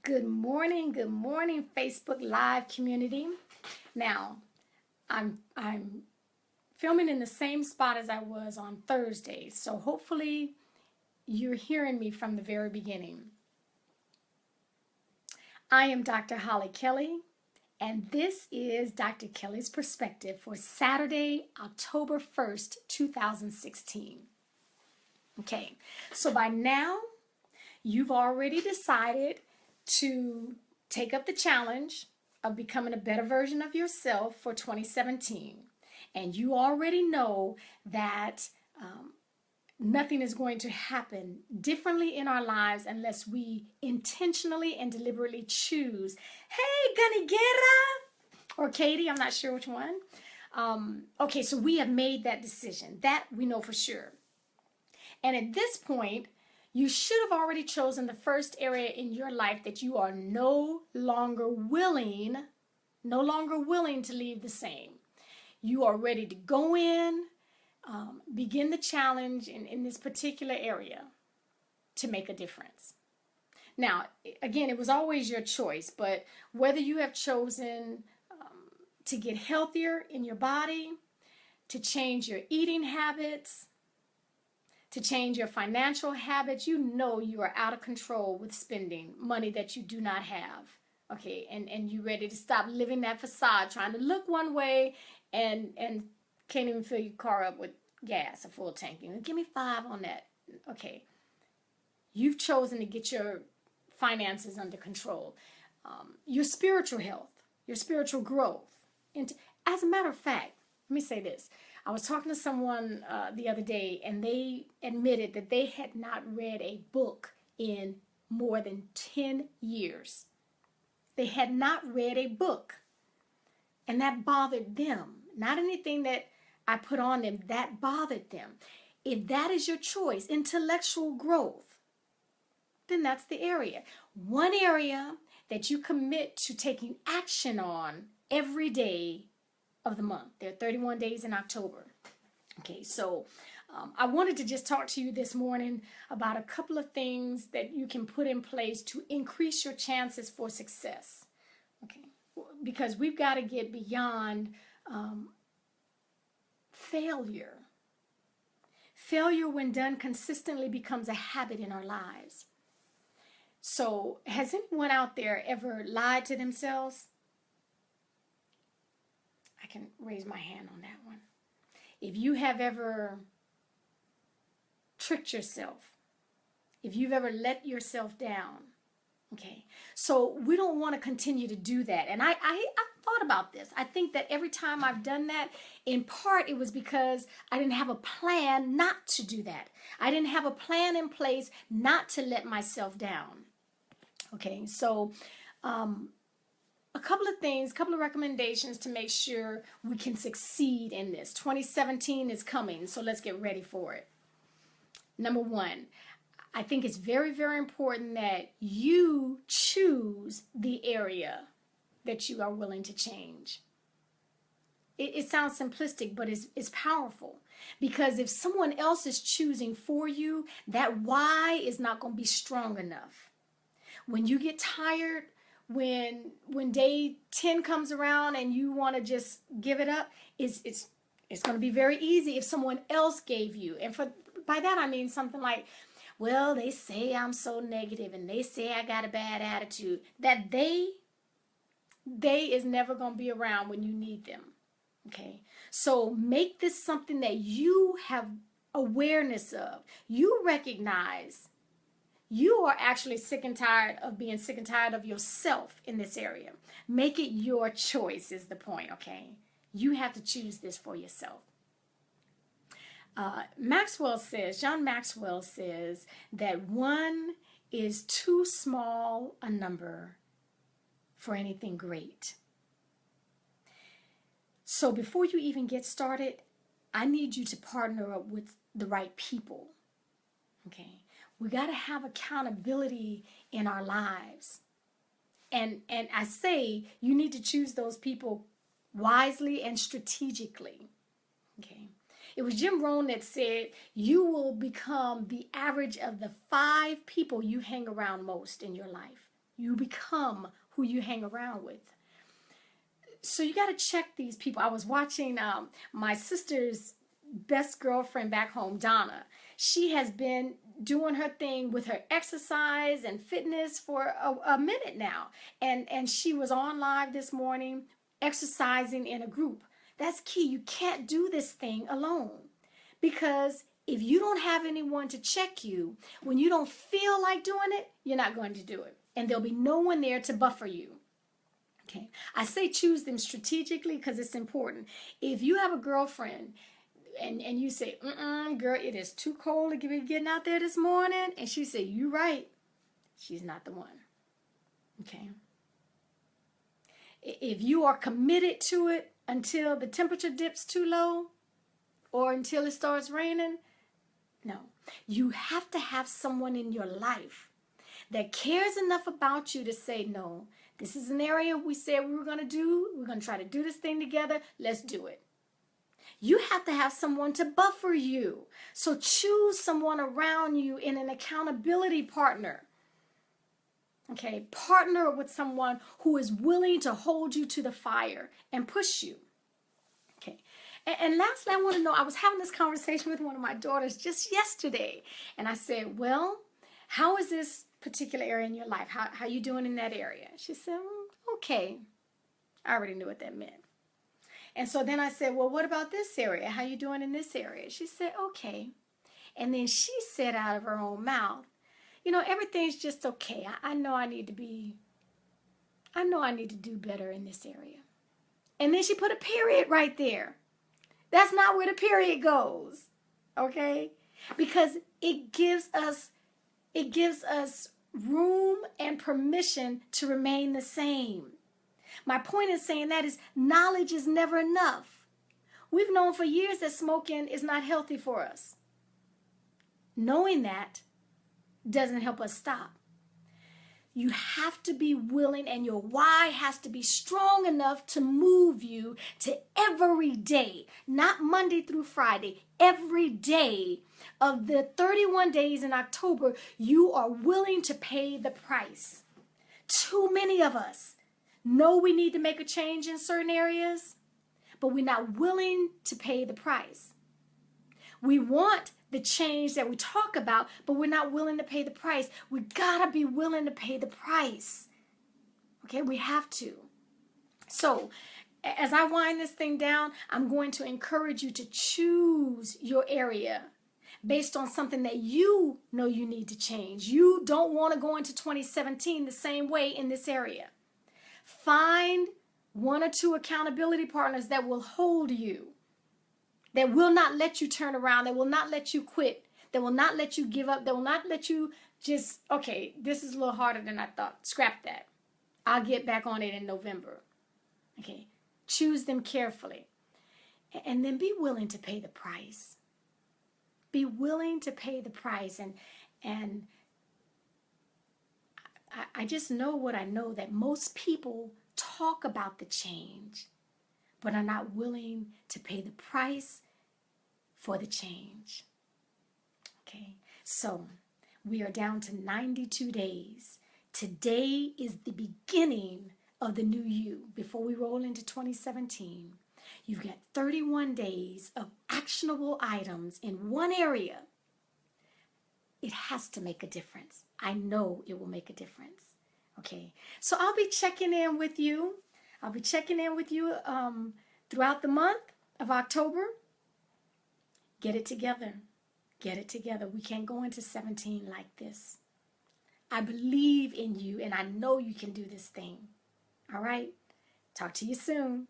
Good morning, Facebook Live community. Now, I'm filming in the same spot as I was on Thursday, so hopefully you're hearing me from the very beginning. I am Dr. Holly Kelly, and this is Dr. Kelly's Perspective for Saturday, October 1st, 2016. Okay, so by now you've already decided to take up the challenge of becoming a better version of yourself for 2017. And you already know that nothing is going to happen differently in our lives unless we intentionally and deliberately choose, hey, Ganigera, or Katie, I'm not sure which one. Okay, so we have made that decision. That we know for sure. And at this point, you should have already chosen the first area in your life that you are no longer willing to leave the same. You are ready to go in, begin the challenge in this particular area to make a difference. Now, again, it was always your choice, but whether you have chosen to get healthier in your body, to change your eating habits, to change your financial habits, you know you are out of control with spending money that you do not have. Okay, and you ready to stop living that facade, trying to look one way and can't even fill your car up with gas, a full tank. Give me 5 on that. Okay, you've chosen to get your finances under control. Your spiritual health, your spiritual growth. And as a matter of fact, let me say this. I was talking to someone the other day, and they admitted that they had not read a book in more than 10 years. They had not read a book, and that bothered them. Not anything that I put on them, that bothered them. If that is your choice, intellectual growth, then that's the area. One area that you commit to taking action on every day of the month. There are 31 days in October. Okay, so I wanted to just talk to you this morning about a couple of things that you can put in place to increase your chances for success. Okay, because we've got to get beyond failure. Failure, when done consistently, becomes a habit in our lives. So, has anyone out there ever lied to themselves? I can raise my hand on that one. If you have ever tricked yourself, if you've ever let yourself down, okay, so we don't want to continue to do that. And I thought about this. I think that every time I've done that, in part it was because I didn't have a plan not to do that. I didn't have a plan in place not to let myself down. Okay, so a couple of things, couple of recommendations to make sure we can succeed in this. 2017 is coming, so let's get ready for it. Number one, I think it's very, very important that you choose the area that you are willing to change. It sounds simplistic, but it's powerful. Because if someone else is choosing for you, that why is not going to be strong enough. When you get tired, when day 10 comes around and you want to just give it up, it's going to be very easy if someone else gave you. And by that I mean something like, well, they say I'm so negative and they say I got a bad attitude. That they is never going to be around when you need them. Okay? So make this something that you have awareness of. You recognize you are actually sick and tired of being sick and tired of yourself in this area. Make it your choice is the point, okay? You have to choose this for yourself. John Maxwell says that 1 is too small a number for anything great. So before you even get started, I need you to partner up with the right people, okay? We got to have accountability in our lives. And I say you need to choose those people wisely and strategically. Okay. It was Jim Rohn that said, you will become the average of the 5 people you hang around most in your life. You become who you hang around with. So you got to check these people. I was watching my sister's best girlfriend back home, Donna. She has been doing her thing with her exercise and fitness for a minute now. And she was on live this morning exercising in a group. That's key. You can't do this thing alone, because if you don't have anyone to check you, when you don't feel like doing it, you're not going to do it. And there'll be no one there to buffer you. Okay. I say choose them strategically because it's important. If you have a girlfriend and you say, girl, it is too cold to be getting out there this morning, and she said, you right, she's not the one. Okay. If you are committed to it until the temperature dips too low or until it starts raining, no. You have to have someone in your life that cares enough about you to say, no, this is an area we said we were going to do. We're going to try to do this thing together. Let's do it. You have to have someone to buffer you. So choose someone around you in an accountability partner. Okay, partner with someone who is willing to hold you to the fire and push you. Okay. And lastly, I want to know, I was having this conversation with one of my daughters just yesterday. And I said, well, how is this particular area in your life? How you doing in that area? She said, okay. I already knew what that meant. And so then I said, well, what about this area? How you doing in this area? She said, okay. And then she said out of her own mouth, everything's just okay. I know I need to do better in this area. And then she put a period right there. That's not where the period goes. Okay? Because it gives us room and permission to remain the same. My point in saying that is knowledge is never enough. We've known for years that smoking is not healthy for us. Knowing that doesn't help us stop. You have to be willing, and your why has to be strong enough to move you to every day, not Monday through Friday, every day of the 31 days in October, you are willing to pay the price. Too many of us know we need to make a change in certain areas, but we're not willing to pay the price. We want the change that we talk about, but we're not willing to pay the price. We gotta be willing to pay the price. Okay, we have to. So, as I wind this thing down, I'm going to encourage you to choose your area based on something that you know you need to change. You don't want to go into 2017 the same way in this area. Find one or two accountability partners that will hold you, that will not let you turn around, that will not let you quit, that will not let you give up, that will not let you just, okay, this is a little harder than I thought. Scrap that. I'll get back on it in November. Okay, choose them carefully. And then be willing to pay the price. Be willing to pay the price. And I just know what I know, that most people talk about the change, but are not willing to pay the price for the change. Okay, so we are down to 92 days. Today is the beginning of the new you. Before we roll into 2017, you've got 31 days of actionable items in one area. It has to make a difference. I know it will make a difference. Okay, so I'll be checking in with you. Throughout the month of October. Get it together. Get it together. We can't go into 17 like this. I believe in you, and I know you can do this thing. All right? Talk to you soon.